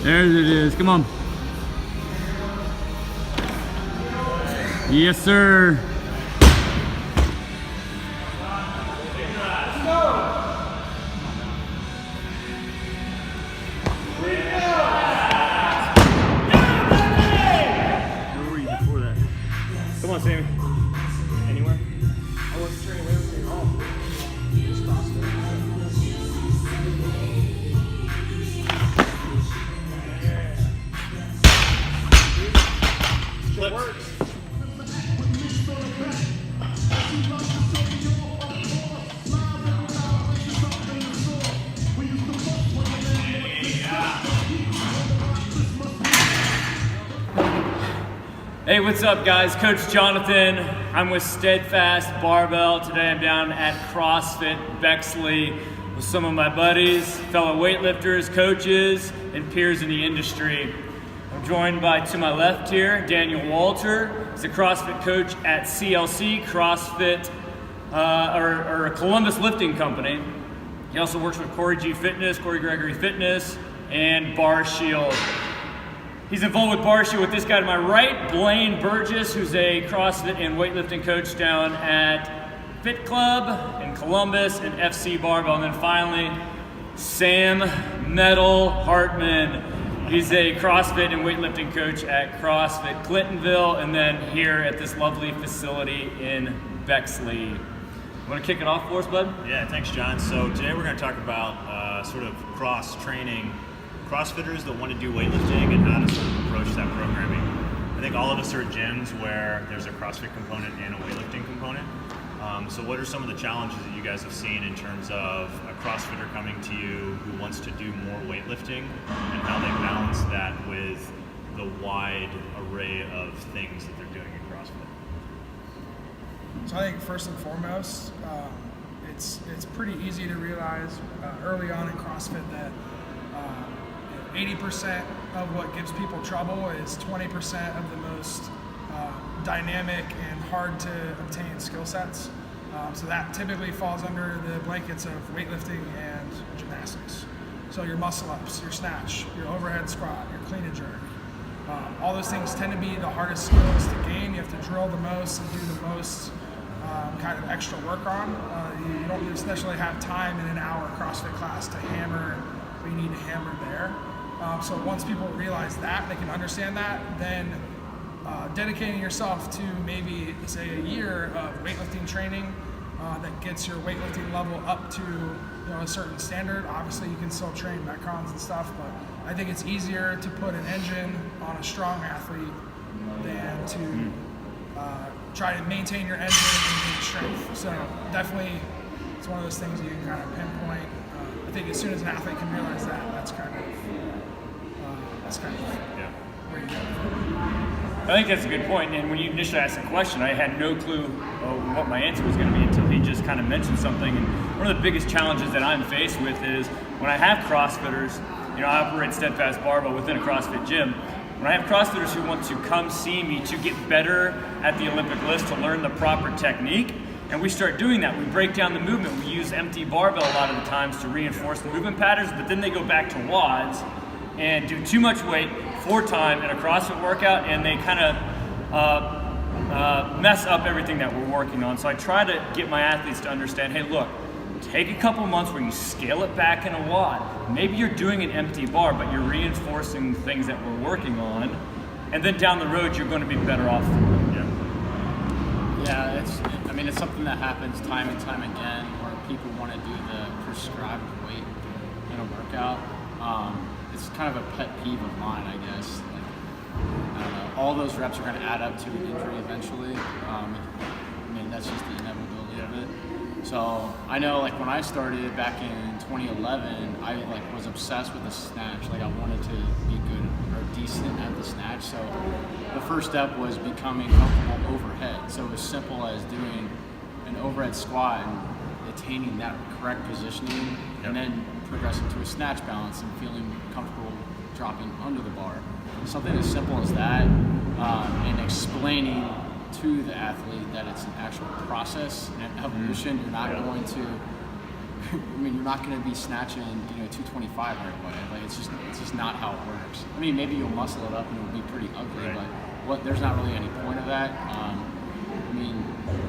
There it is, come on. Yes, sir. Where were you before that? Come on, Sammy. Anywhere? I wasn't training weightlifting at all. Just CrossFit. It works. Hey, what's up guys? Coach Jonathan. I'm with Steadfast Barbell. Today I'm down at CrossFit Bexley with some of my buddies, fellow weightlifters, coaches, and peers in the industry. I'm joined by, to my left here, Daniel Walter. He's a CrossFit coach at CLC, CrossFit, or Columbus Lifting Company. He also works with Corey Gregory Fitness, and Bar Shield. He's involved with Bar Shield with this guy to my right, Blaine Burgess, who's a CrossFit and weightlifting coach down at Fit Club in Columbus and FC Barbell. And then finally, Sam Metal Hartman. He's a CrossFit and weightlifting coach at CrossFit Clintonville, and then here at this lovely facility in Bexley. Want to kick it off for us, bud? Yeah, thanks, John. So today we're going to talk about sort of cross-training CrossFitters that want to do weightlifting and how to sort of approach that programming. I think all of us are at gyms where there's a CrossFit component and a weightlifting component. So what are some of the challenges that you guys have seen in terms of a CrossFitter coming to you who wants to do more weightlifting and how they balance that with the wide array of things that they're doing in CrossFit? So I think first and foremost, it's pretty easy to realize early on in CrossFit that 80% of what gives people trouble is 20% of the most dynamic and hard to obtain skill sets. So that typically falls under the blankets of weightlifting and gymnastics. So your muscle ups, your snatch, your overhead squat, your clean and jerk. All those things tend to be the hardest skills to gain. You have to drill the most and do the most kind of extra work on. You don't necessarily have time in an hour CrossFit class to hammer what you need to hammer there. So once people realize that, they can understand that, then dedicating yourself to maybe, say, a year of weightlifting training that gets your weightlifting level up to a certain standard. Obviously, you can still train metcons and stuff, but I think it's easier to put an engine on a strong athlete than to try to maintain your engine and gain strength. So definitely, it's one of those things you can kind of pinpoint. I think as soon as an athlete can realize that, that's kind of where you go. I think that's a good point. And when you initially asked the question, I had no clue what my answer was going to be until he just kind of mentioned something. And one of the biggest challenges that I'm faced with is when I have CrossFitters, I operate Steadfast Barbell within a CrossFit gym. When I have CrossFitters who want to come see me to get better at the Olympic list, to learn the proper technique, and we start doing that. We break down the movement. We use empty barbell a lot of the times to reinforce the movement patterns, but then they go back to WODs and do too much weight for time in a CrossFit workout, and they kind of mess up everything that we're working on. So I try to get my athletes to understand, hey, look, take a couple months where you scale it back in a WOD. Maybe you're doing an empty bar, but you're reinforcing the things that we're working on, and then down the road, you're going to be better off. Yeah, it's something that happens time and time again where people want to do the prescribed weight in a workout. It's kind of a pet peeve of mine, I guess. I don't know. All those reps are going to add up to an injury eventually. That's just the inevitability of it. So I know like when I started back in 2011, I like was obsessed with the snatch. Like I wanted to be good or decent at the snatch. So the first step was becoming comfortable overhead. So as simple as doing an overhead squat and attaining that correct positioning, and then progressing to a snatch balance and feeling comfortable dropping under the bar. Something as simple as that, and explaining to the athlete that it's an actual process and an evolution. You're not going to, I mean, you're not going to be snatching, 225 right away. Like it's just not how it works. I mean, maybe you'll muscle it up and it'll be pretty ugly, but there's not really any point of that. I mean,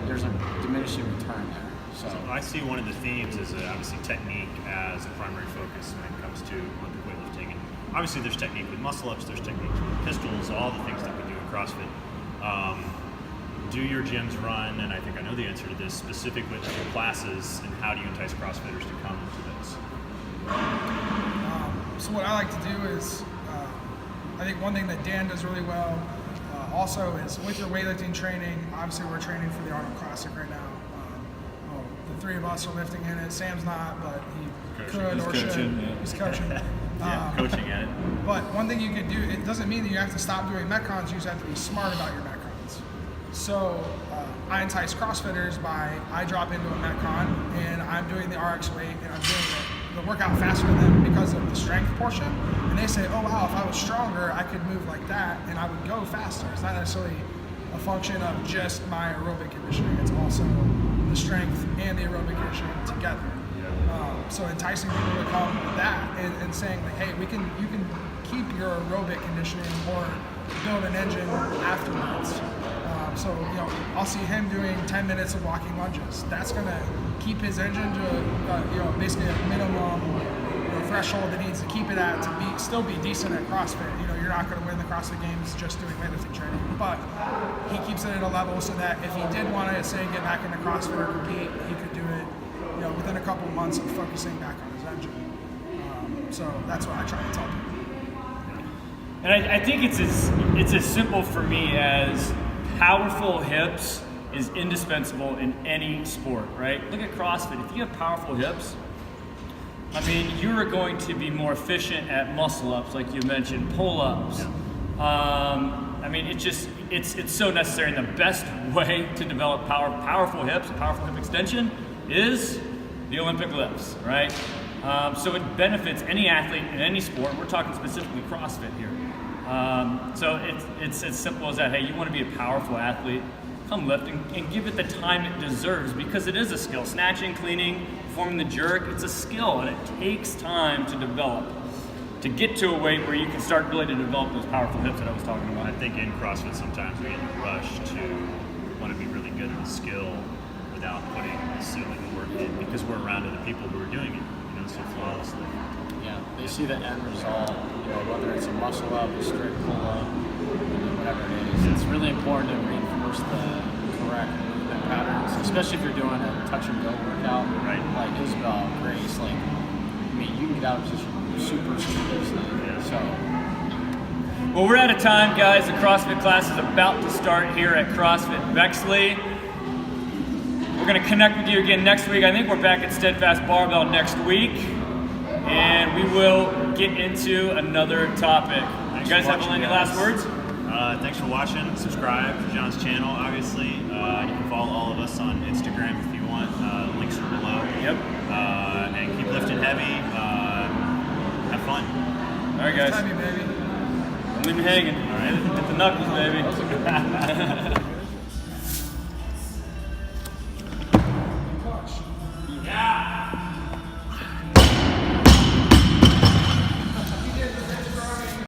there's a diminishing return there. So I see one of the themes is obviously technique as a primary focus when it comes to Olympic weightlifting. And obviously there's technique with muscle ups, there's technique with pistols, all the things that we do in CrossFit. Do your gyms run, and I think I know the answer to this, specific weightlifting classes, and how do you entice CrossFitters to come to those? So what I like to do is, I think one thing that Dan does really well also is with your weightlifting training, obviously we're training for the Arnold Classic right now. The three of us are lifting in it. Sam's not, but he could or should. He's coaching. Coaching at it. But one thing you could do, it doesn't mean that you have to stop doing Metcons, you just have to be smart about your Metcons. So I entice CrossFitters by, I drop into a Metcon and I'm doing the RX weight and I'm doing the workout faster than them because of the strength portion. And they say, oh wow, if I was stronger, I could move like that and I would go faster. It's not necessarily a function of just my aerobic conditioning, it's also the strength and the aerobic conditioning together. So enticing people to come with that and saying like, hey, you can keep your aerobic conditioning or build an engine afterwards. So I'll see him doing 10 minutes of walking lunges. That's gonna keep his engine to basically a minimum threshold that needs to keep it at to still be decent at CrossFit. You're not gonna win the CrossFit Games just doing weightlifting training, but he keeps it at a level so that if he did want to say get back into CrossFit or compete, he could do it within a couple months of focusing back on his engine. So that's what I try to tell people. And I think it's as simple for me as powerful hips is indispensable in any sport, right? Look at CrossFit. If you have powerful hips, I mean, you are going to be more efficient at muscle ups, like you mentioned, pull ups. I mean, it's so necessary. And the best way to develop powerful hips, powerful hip extension, is the Olympic lifts, right? So it benefits any athlete in any sport. We're talking specifically CrossFit here. So it's as simple as that. Hey, you want to be a powerful athlete, come lift and give it the time it deserves, because it is a skill. Snatching, cleaning, performing the jerk, it's a skill, and it takes time to develop, to get to a weight where you can start really to develop those powerful hips that I was talking about. I think in CrossFit sometimes we get in a rush to want to be really good at a skill without putting necessarily the work in, because we're around other people who are doing it, so flawlessly. yeah, they see the end result, whether it's a muscle up, a strict pull up, whatever it is. It's really important to reinforce the correct movement patterns, especially if you're doing a touch and go workout, right? Like Isabel, Grace, you can get out of position super easily. So. Well, we're out of time, guys. The CrossFit class is about to start here at CrossFit Bexley. We're going to connect with you again next week. I think we're back at Steadfast Barbell next week, and we will get into another topic. You guys have any last words? Thanks for watching. Subscribe to John's channel, obviously. You can follow all of us on Instagram if you want. Links are below. Yep. And keep lifting heavy. Have fun. All right, guys. Time you, baby. Leave me hanging. All right. Hit the knuckles, baby.